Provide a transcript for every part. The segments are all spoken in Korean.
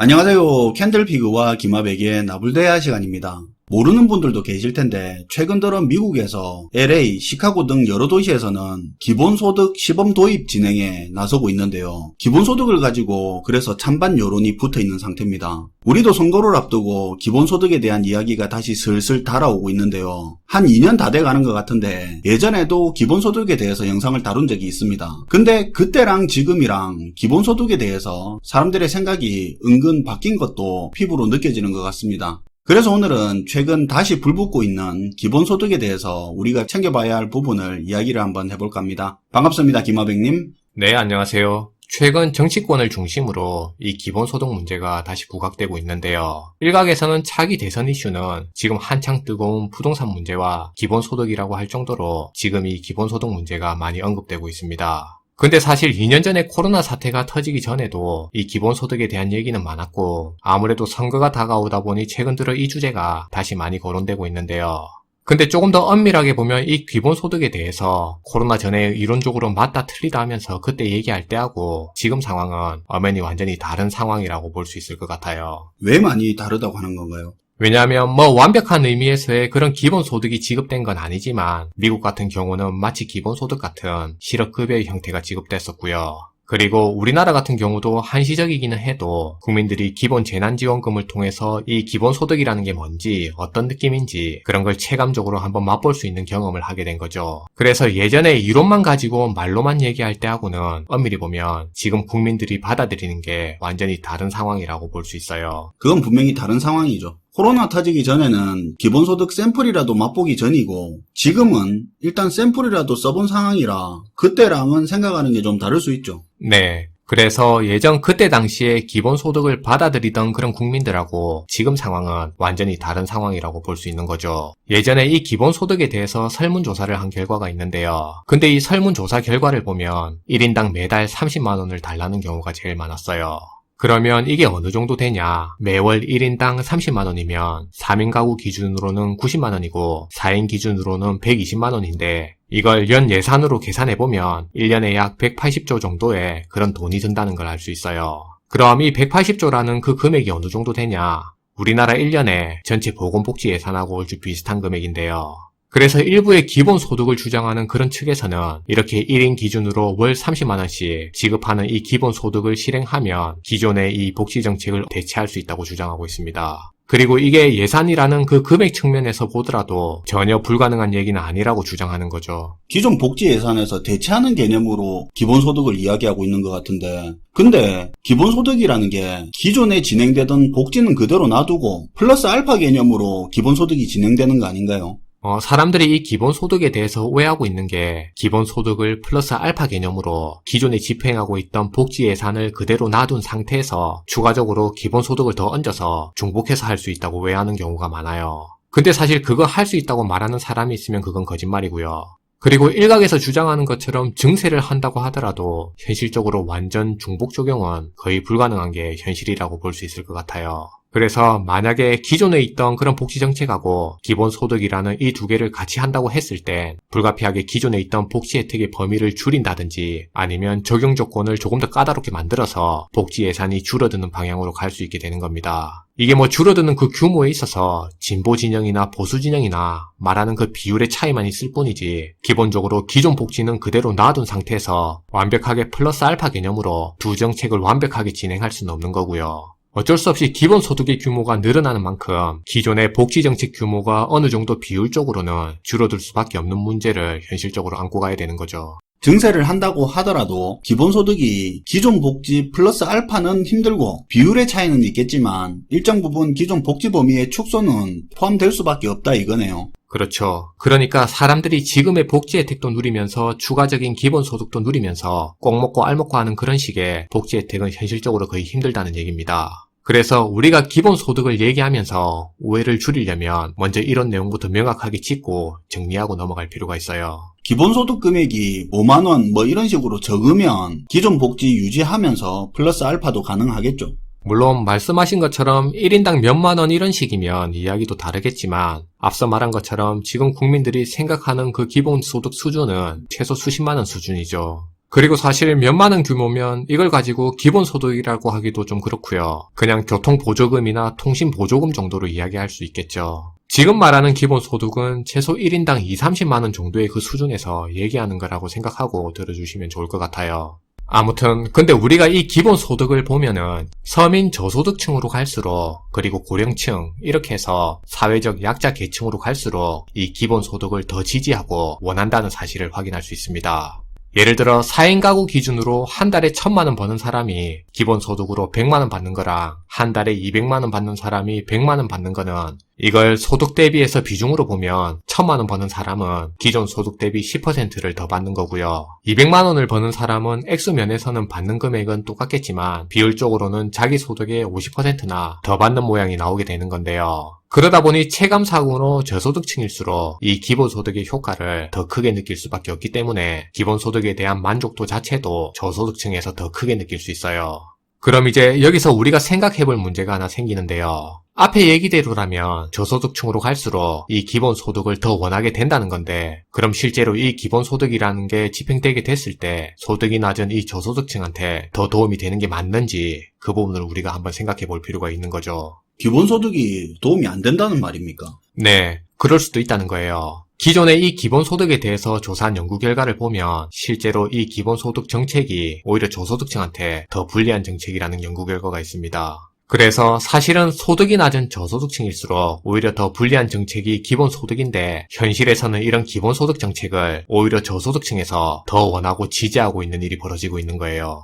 안녕하세요. 캔들피그와 기마백의 나불대화 시간입니다. 모르는 분들도 계실 텐데 최근 들어 미국에서 LA, 시카고 등 여러 도시에서는 기본소득 시범 도입 진행에 나서고 있는데요. 기본소득을 가지고 그래서 찬반 여론이 붙어있는 상태입니다. 우리도 선거를 앞두고 기본소득에 대한 이야기가 다시 슬슬 달아오고 있는데요. 한 2년 다 돼가는 것 같은데 예전에도 기본소득에 대해서 영상을 다룬 적이 있습니다. 근데 그때랑 지금이랑 기본소득에 대해서 사람들의 생각이 은근 바뀐 것도 피부로 느껴지는 것 같습니다. 그래서 오늘은 최근 다시 불붙고 있는 기본소득에 대해서 우리가 챙겨봐야 할 부분을 이야기를 한번 해볼까 합니다. 반갑습니다. 김하백님. 네, 안녕하세요. 최근 정치권을 중심으로 이 기본소득 문제가 다시 부각되고 있는데요. 일각에서는 차기 대선 이슈는 지금 한창 뜨거운 부동산 문제와 기본소득이라고 할 정도로 지금 이 기본소득 문제가 많이 언급되고 있습니다. 근데 사실 2년 전에 코로나 사태가 터지기 전에도 이 기본소득에 대한 얘기는 많았고 아무래도 선거가 다가오다 보니 최근 들어 이 주제가 다시 많이 거론되고 있는데요. 근데 조금 더 엄밀하게 보면 이 기본소득에 대해서 코로나 전에 이론적으로 맞다 틀리다 하면서 그때 얘기할 때하고 지금 상황은 엄연히 완전히 다른 상황이라고 볼 수 있을 것 같아요. 왜 많이 다르다고 하는 건가요? 왜냐하면 완벽한 의미에서의 그런 기본소득이 지급된 건 아니지만 미국 같은 경우는 마치 기본소득 같은 실업급여의 형태가 지급됐었고요. 그리고 우리나라 같은 경우도 한시적이기는 해도 국민들이 기본 재난지원금을 통해서 이 기본소득이라는 게 뭔지 어떤 느낌인지 그런 걸 체감적으로 한번 맛볼 수 있는 경험을 하게 된 거죠. 그래서 예전에 이론만 가지고 말로만 얘기할 때하고는 엄밀히 보면 지금 국민들이 받아들이는 게 완전히 다른 상황이라고 볼 수 있어요. 그건 분명히 다른 상황이죠. 코로나 터지기 전에는 기본소득 샘플이라도 맛보기 전이고 지금은 일단 샘플이라도 써본 상황이라 그때랑은 생각하는 게 좀 다를 수 있죠. 네. 그래서 예전 그때 당시에 기본소득을 받아들이던 그런 국민들하고 지금 상황은 완전히 다른 상황이라고 볼 수 있는 거죠. 예전에 이 기본소득에 대해서 설문조사를 한 결과가 있는데요. 근데 이 설문조사 결과를 보면 1인당 매달 30만 원을 달라는 경우가 제일 많았어요. 그러면 이게 어느 정도 되냐? 매월 1인당 30만 원이면 3인 가구 기준으로는 90만 원이고 4인 기준으로는 120만 원인데 이걸 연 예산으로 계산해보면 1년에 약 180조 정도의 그런 돈이 든다는 걸 알 수 있어요. 그럼 이 180조라는 그 금액이 어느 정도 되냐? 우리나라 1년에 전체 보건복지 예산하고 얼추 비슷한 금액인데요. 그래서 일부의 기본소득을 주장하는 그런 측에서는 이렇게 1인 기준으로 월 30만원씩 지급하는 이 기본소득을 실행하면 기존의 이 복지정책을 대체할 수 있다고 주장하고 있습니다. 그리고 이게 예산이라는 그 금액 측면에서 보더라도 전혀 불가능한 얘기는 아니라고 주장하는 거죠. 기존 복지 예산에서 대체하는 개념으로 기본소득을 이야기하고 있는 것 같은데 근데 기본소득이라는 게 기존에 진행되던 복지는 그대로 놔두고 플러스 알파 개념으로 기본소득이 진행되는 거 아닌가요? 사람들이 이 기본소득에 대해서 오해하고 있는 게 기본소득을 플러스 알파 개념으로 기존에 집행하고 있던 복지 예산을 그대로 놔둔 상태에서 추가적으로 기본소득을 더 얹어서 중복해서 할 수 있다고 오해하는 경우가 많아요. 근데 사실 그거 할 수 있다고 말하는 사람이 있으면 그건 거짓말이고요. 그리고 일각에서 주장하는 것처럼 증세를 한다고 하더라도 현실적으로 완전 중복 적용은 거의 불가능한 게 현실이라고 볼 수 있을 것 같아요. 그래서 만약에 기존에 있던 그런 복지정책하고 기본소득이라는 이 두 개를 같이 한다고 했을 땐 불가피하게 기존에 있던 복지 혜택의 범위를 줄인다든지 아니면 적용 조건을 조금 더 까다롭게 만들어서 복지 예산이 줄어드는 방향으로 갈 수 있게 되는 겁니다. 이게 줄어드는 그 규모에 있어서 진보 진영이나 보수 진영이나 말하는 그 비율의 차이만 있을 뿐이지 기본적으로 기존 복지는 그대로 놔둔 상태에서 완벽하게 플러스 알파 개념으로 두 정책을 완벽하게 진행할 수는 없는 거고요. 어쩔 수 없이 기본소득의 규모가 늘어나는 만큼 기존의 복지정책 규모가 어느 정도 비율적으로는 줄어들 수밖에 없는 문제를 현실적으로 안고 가야 되는 거죠. 증세를 한다고 하더라도 기본소득이 기존 복지 플러스 알파는 힘들고 비율의 차이는 있겠지만 일정 부분 기존 복지 범위의 축소는 포함될 수밖에 없다 이거네요. 그렇죠. 그러니까 사람들이 지금의 복지 혜택도 누리면서 추가적인 기본소득도 누리면서 꼭 먹고 알 먹고 하는 그런 식의 복지 혜택은 현실적으로 거의 힘들다는 얘기입니다. 그래서 우리가 기본소득을 얘기하면서 오해를 줄이려면 먼저 이런 내용부터 명확하게 짚고 정리하고 넘어갈 필요가 있어요. 기본소득 금액이 5만원 이런 식으로 적으면 기존 복지 유지하면서 플러스 알파도 가능하겠죠. 물론 말씀하신 것처럼 1인당 몇만 원 이런 식이면 이야기도 다르겠지만 앞서 말한 것처럼 지금 국민들이 생각하는 그 기본소득 수준은 최소 수십만 원 수준이죠. 그리고 사실 몇만 원 규모면 이걸 가지고 기본소득이라고 하기도 좀 그렇고요. 그냥 교통보조금이나 통신보조금 정도로 이야기할 수 있겠죠. 지금 말하는 기본소득은 최소 1인당 20-30만 원 정도의 그 수준에서 얘기하는 거라고 생각하고 들어주시면 좋을 것 같아요. 아무튼 근데 우리가 이 기본소득을 보면은 서민 저소득층으로 갈수록 그리고 고령층 이렇게 해서 사회적 약자 계층으로 갈수록 이 기본소득을 더 지지하고 원한다는 사실을 확인할 수 있습니다. 예를 들어 4인 가구 기준으로 한 달에 1,000만 원 버는 사람이 기본소득으로 100만 원 받는 거랑 한 달에 200만 원 받는 사람이 100만 원 받는 거는 이걸 소득 대비해서 비중으로 보면 1,000만 원 버는 사람은 기존 소득 대비 10%를 더 받는 거고요. 200만 원을 버는 사람은 액수 면에서는 받는 금액은 똑같겠지만 비율적으로는 자기 소득의 50%나 더 받는 모양이 나오게 되는 건데요. 그러다 보니 체감상으로 저소득층일수록 이 기본소득의 효과를 더 크게 느낄 수밖에 없기 때문에 기본소득에 대한 만족도 자체도 저소득층에서 더 크게 느낄 수 있어요. 그럼 이제 여기서 우리가 생각해볼 문제가 하나 생기는데요. 앞에 얘기대로라면 저소득층으로 갈수록 이 기본소득을 더 원하게 된다는 건데 그럼 실제로 이 기본소득이라는 게 집행되게 됐을 때 소득이 낮은 이 저소득층한테 더 도움이 되는 게 맞는지 그 부분을 우리가 한번 생각해 볼 필요가 있는 거죠. 기본소득이 도움이 안 된다는 말입니까? 네, 그럴 수도 있다는 거예요. 기존의 이 기본소득에 대해서 조사한 연구 결과를 보면 실제로 이 기본소득 정책이 오히려 저소득층한테 더 불리한 정책이라는 연구 결과가 있습니다. 그래서 사실은 소득이 낮은 저소득층일수록 오히려 더 불리한 정책이 기본소득인데 현실에서는 이런 기본소득 정책을 오히려 저소득층에서 더 원하고 지지하고 있는 일이 벌어지고 있는 거예요.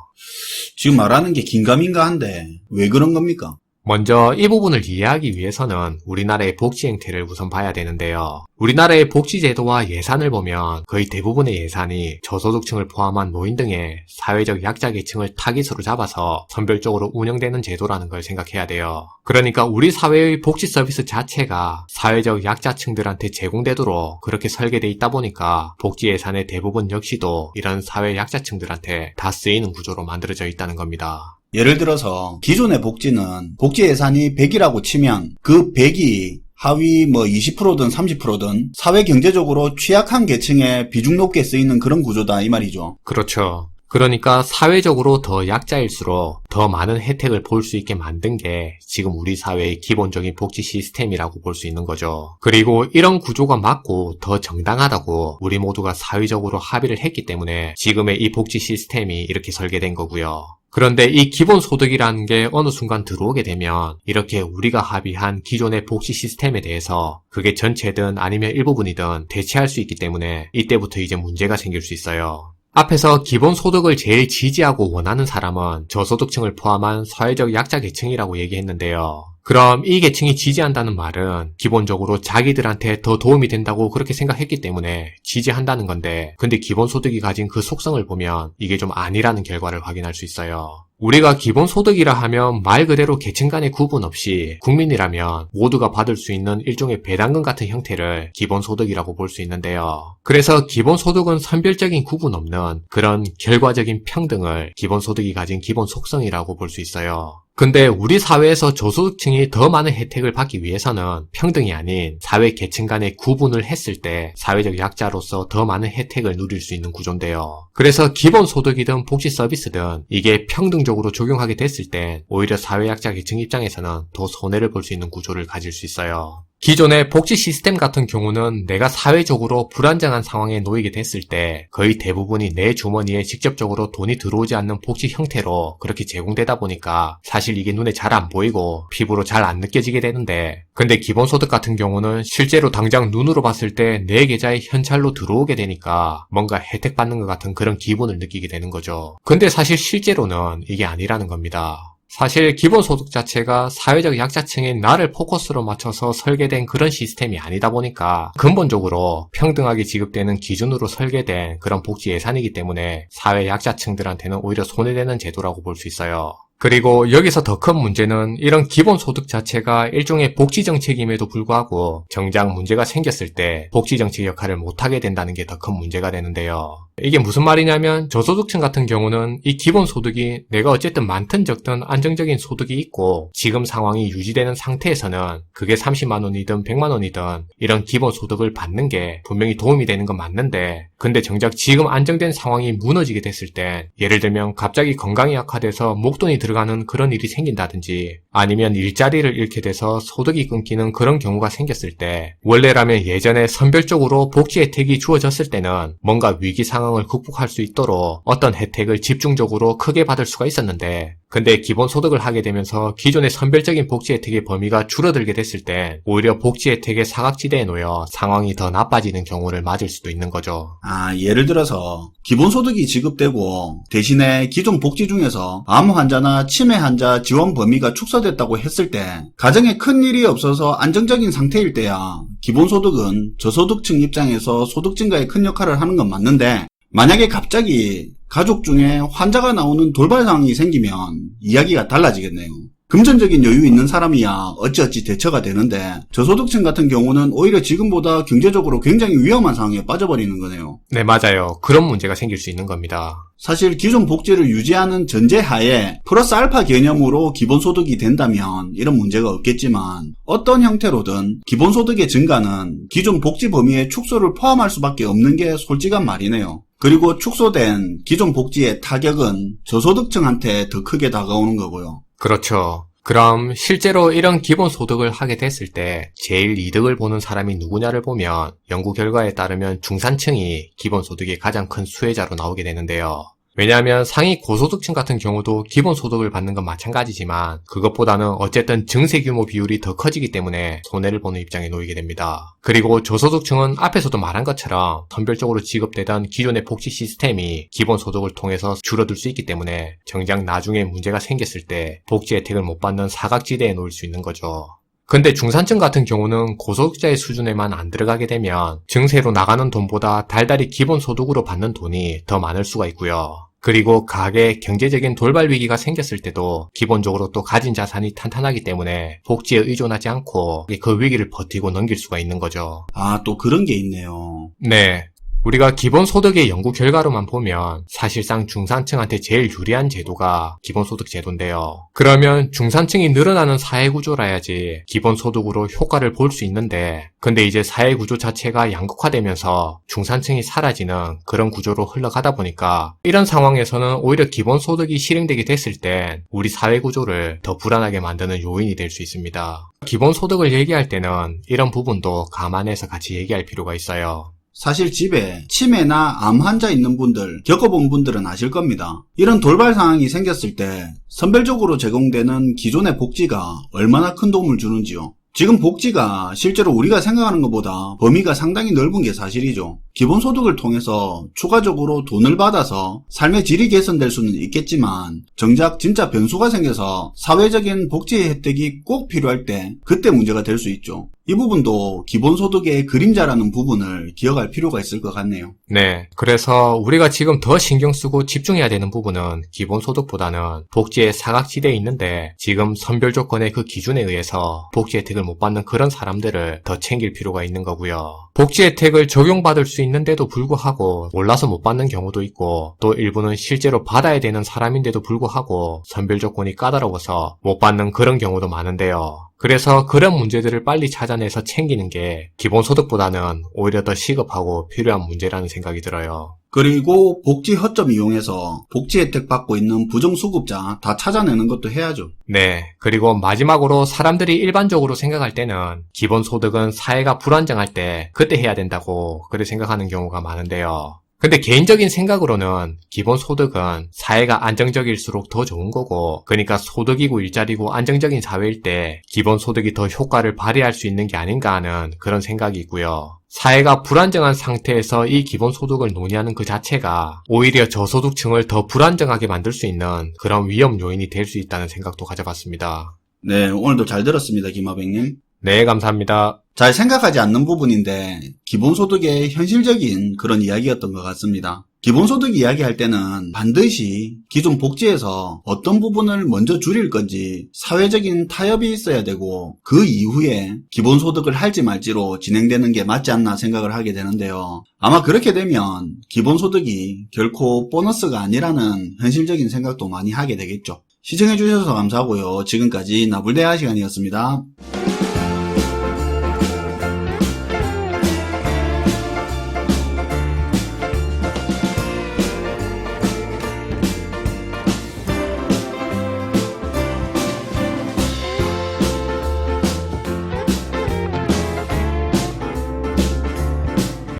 지금 말하는 게 긴가민가한데 왜 그런 겁니까? 먼저 이 부분을 이해하기 위해서는 우리나라의 복지 행태를 우선 봐야 되는데요. 우리나라의 복지제도와 예산을 보면 거의 대부분의 예산이 저소득층을 포함한 노인 등의 사회적 약자 계층을 타깃으로 잡아서 선별적으로 운영되는 제도라는 걸 생각해야 돼요. 그러니까 우리 사회의 복지 서비스 자체가 사회적 약자층들한테 제공되도록 그렇게 설계돼 있다 보니까 복지 예산의 대부분 역시도 이런 사회 약자층들한테 다 쓰이는 구조로 만들어져 있다는 겁니다. 예를 들어서 기존의 복지는 복지 예산이 100이라고 치면 그 100이 하위 20%든 30%든 사회 경제적으로 취약한 계층에 비중 높게 쓰이는 그런 구조다 이 말이죠. 그렇죠. 그러니까 사회적으로 더 약자일수록 더 많은 혜택을 볼 수 있게 만든 게 지금 우리 사회의 기본적인 복지 시스템이라고 볼 수 있는 거죠. 그리고 이런 구조가 맞고 더 정당하다고 우리 모두가 사회적으로 합의를 했기 때문에 지금의 이 복지 시스템이 이렇게 설계된 거고요. 그런데 이 기본소득이라는 게 어느 순간 들어오게 되면 이렇게 우리가 합의한 기존의 복지 시스템에 대해서 그게 전체든 아니면 일부분이든 대체할 수 있기 때문에 이때부터 이제 문제가 생길 수 있어요. 앞에서 기본소득을 제일 지지하고 원하는 사람은 저소득층을 포함한 사회적 약자 계층이라고 얘기했는데요. 그럼 이 계층이 지지한다는 말은 기본적으로 자기들한테 더 도움이 된다고 그렇게 생각했기 때문에 지지한다는 건데 근데 기본소득이 가진 그 속성을 보면 이게 좀 아니라는 결과를 확인할 수 있어요. 우리가 기본소득이라 하면 말 그대로 계층 간의 구분 없이 국민이라면 모두가 받을 수 있는 일종의 배당금 같은 형태를 기본소득이라고 볼 수 있는데요. 그래서 기본소득은 선별적인 구분 없는 그런 결과적인 평등을 기본소득이 가진 기본 속성이라고 볼 수 있어요. 근데 우리 사회에서 저소득층이 더 많은 혜택을 받기 위해서는 평등이 아닌 사회 계층 간의 구분을 했을 때 사회적 약자로서 더 많은 혜택을 누릴 수 있는 구조인데요. 그래서 기본소득이든 복지 서비스든 이게 평등적으로 적용하게 됐을 땐 오히려 사회 약자 계층 입장에서는 더 손해를 볼 수 있는 구조를 가질 수 있어요. 기존의 복지 시스템 같은 경우는 내가 사회적으로 불안정한 상황에 놓이게 됐을 때 거의 대부분이 내 주머니에 직접적으로 돈이 들어오지 않는 복지 형태로 그렇게 제공되다 보니까 사실 이게 눈에 잘 안 보이고 피부로 잘 안 느껴지게 되는데 근데 기본소득 같은 경우는 실제로 당장 눈으로 봤을 때 내 계좌에 현찰로 들어오게 되니까 뭔가 혜택 받는 것 같은 그런 기분을 느끼게 되는 거죠. 근데 사실 실제로는 이게 아니라는 겁니다. 사실 기본소득 자체가 사회적 약자층인 나를 포커스로 맞춰서 설계된 그런 시스템이 아니다 보니까 근본적으로 평등하게 지급되는 기준으로 설계된 그런 복지 예산이기 때문에 사회 약자층들한테는 오히려 손해되는 제도라고 볼 수 있어요. 그리고 여기서 더 큰 문제는 이런 기본소득 자체가 일종의 복지정책임에도 불구하고 정작 문제가 생겼을 때 복지정책 역할을 못하게 된다는 게 더 큰 문제가 되는데요. 이게 무슨 말이냐면 저소득층 같은 경우는 이 기본소득이 내가 어쨌든 많든 적든 안정적인 소득이 있고 지금 상황이 유지되는 상태에서는 그게 30만 원이든 100만 원이든 이런 기본소득을 받는 게 분명히 도움이 되는 건 맞는데 근데 정작 지금 안정된 상황이 무너지게 됐을 땐 예를 들면 갑자기 건강이 악화돼서 목돈이 들어가는 그런 일이 생긴다든지 아니면 일자리를 잃게 돼서 소득이 끊기는 그런 경우가 생겼을 때 원래라면 예전에 선별적으로 복지 혜택이 주어졌을 때는 뭔가 위기 상황을 극복할 수 있도록 어떤 혜택을 집중적으로 크게 받을 수가 있었는데 근데 기본소득을 하게 되면서 기존의 선별적인 복지 혜택의 범위가 줄어들게 됐을 땐 오히려 복지 혜택의 사각지대에 놓여 상황이 더 나빠지는 경우를 맞을 수도 있는 거죠. 예를 들어서 기본소득이 지급되고 대신에 기존 복지 중에서 암 환자나 치매 환자 지원 범위가 축소됐다고 했을 때 가정에 큰 일이 없어서 안정적인 상태일 때야 기본소득은 저소득층 입장에서 소득 증가에 큰 역할을 하는 건 맞는데 만약에 갑자기 가족 중에 환자가 나오는 돌발 상황이 생기면 이야기가 달라지겠네요. 금전적인 여유 있는 사람이야 어찌어찌 대처가 되는데 저소득층 같은 경우는 오히려 지금보다 경제적으로 굉장히 위험한 상황에 빠져버리는 거네요. 네, 맞아요. 그런 문제가 생길 수 있는 겁니다. 사실 기존 복지를 유지하는 전제하에 플러스 알파 개념으로 기본소득이 된다면 이런 문제가 없겠지만 어떤 형태로든 기본소득의 증가는 기존 복지 범위의 축소를 포함할 수밖에 없는 게 솔직한 말이네요. 그리고 축소된 기존 복지의 타격은 저소득층한테 더 크게 다가오는 거고요. 그렇죠. 그럼 실제로 이런 기본소득을 하게 됐을 때 제일 이득을 보는 사람이 누구냐를 보면 연구 결과에 따르면 중산층이 기본소득의 가장 큰 수혜자로 나오게 되는데요. 왜냐하면 상위 고소득층 같은 경우도 기본소득을 받는 건 마찬가지지만 그것보다는 어쨌든 증세 규모 비율이 더 커지기 때문에 손해를 보는 입장에 놓이게 됩니다. 그리고 저소득층은 앞에서도 말한 것처럼 선별적으로 지급되던 기존의 복지 시스템이 기본소득을 통해서 줄어들 수 있기 때문에 정작 나중에 문제가 생겼을 때 복지 혜택을 못 받는 사각지대에 놓일 수 있는 거죠. 근데 중산층 같은 경우는 고소득자의 수준에만 안 들어가게 되면 증세로 나가는 돈보다 달달이 기본소득으로 받는 돈이 더 많을 수가 있고요. 그리고 가계 경제적인 돌발 위기가 생겼을 때도 기본적으로 또 가진 자산이 탄탄하기 때문에 복지에 의존하지 않고 그 위기를 버티고 넘길 수가 있는 거죠. 또 그런 게 있네요. 네. 우리가 기본소득의 연구 결과로만 보면 사실상 중산층한테 제일 유리한 제도가 기본소득 제도인데요. 그러면 중산층이 늘어나는 사회구조라야지 기본소득으로 효과를 볼 수 있는데 근데 이제 사회구조 자체가 양극화되면서 중산층이 사라지는 그런 구조로 흘러가다 보니까 이런 상황에서는 오히려 기본소득이 실행되게 됐을 땐 우리 사회구조를 더 불안하게 만드는 요인이 될 수 있습니다. 기본소득을 얘기할 때는 이런 부분도 감안해서 같이 얘기할 필요가 있어요. 사실 집에 치매나 암 환자 있는 분들, 겪어본 분들은 아실 겁니다. 이런 돌발 상황이 생겼을 때 선별적으로 제공되는 기존의 복지가 얼마나 큰 도움을 주는지요. 지금 복지가 실제로 우리가 생각하는 것보다 범위가 상당히 넓은 게 사실이죠. 기본소득을 통해서 추가적으로 돈을 받아서 삶의 질이 개선될 수는 있겠지만 정작 진짜 변수가 생겨서 사회적인 복지 혜택이 꼭 필요할 때 그때 문제가 될 수 있죠. 이 부분도 기본소득의 그림자라는 부분을 기억할 필요가 있을 것 같네요. 네. 그래서 우리가 지금 더 신경 쓰고 집중해야 되는 부분은 기본소득보다는 복지의 사각지대에 있는데 지금 선별 조건의 그 기준에 의해서 복지 혜택을 못 받는 그런 사람들을 더 챙길 필요가 있는 거고요. 복지 혜택을 적용받을 수 있는데도 불구하고 몰라서 못 받는 경우도 있고 또 일부는 실제로 받아야 되는 사람인데도 불구하고 선별 조건이 까다로워서 못 받는 그런 경우도 많은데요. 그래서 그런 문제들을 빨리 찾아내서 챙기는 게 기본소득보다는 오히려 더 시급하고 필요한 문제라는 생각이 들어요. 그리고 복지 허점 이용해서 복지 혜택 받고 있는 부정수급자 다 찾아내는 것도 해야죠. 네. 그리고 마지막으로 사람들이 일반적으로 생각할 때는 기본소득은 사회가 불안정할 때 그때 해야 된다고 그렇게 생각하는 경우가 많은데요. 근데 개인적인 생각으로는 기본소득은 사회가 안정적일수록 더 좋은 거고 그러니까 소득이고 일자리고 안정적인 사회일 때 기본소득이 더 효과를 발휘할 수 있는 게 아닌가 하는 그런 생각이 있고요. 사회가 불안정한 상태에서 이 기본소득을 논의하는 그 자체가 오히려 저소득층을 더 불안정하게 만들 수 있는 그런 위험 요인이 될 수 있다는 생각도 가져봤습니다. 네, 오늘도 잘 들었습니다, 김하백님. 네, 감사합니다. 잘 생각하지 않는 부분인데 기본소득의 현실적인 그런 이야기였던 것 같습니다. 기본소득 이야기할 때는 반드시 기존 복지에서 어떤 부분을 먼저 줄일 건지 사회적인 타협이 있어야 되고 그 이후에 기본소득을 할지 말지로 진행되는 게 맞지 않나 생각을 하게 되는데요. 아마 그렇게 되면 기본소득이 결코 보너스가 아니라는 현실적인 생각도 많이 하게 되겠죠. 시청해주셔서 감사하고요. 지금까지 나불대화 시간이었습니다.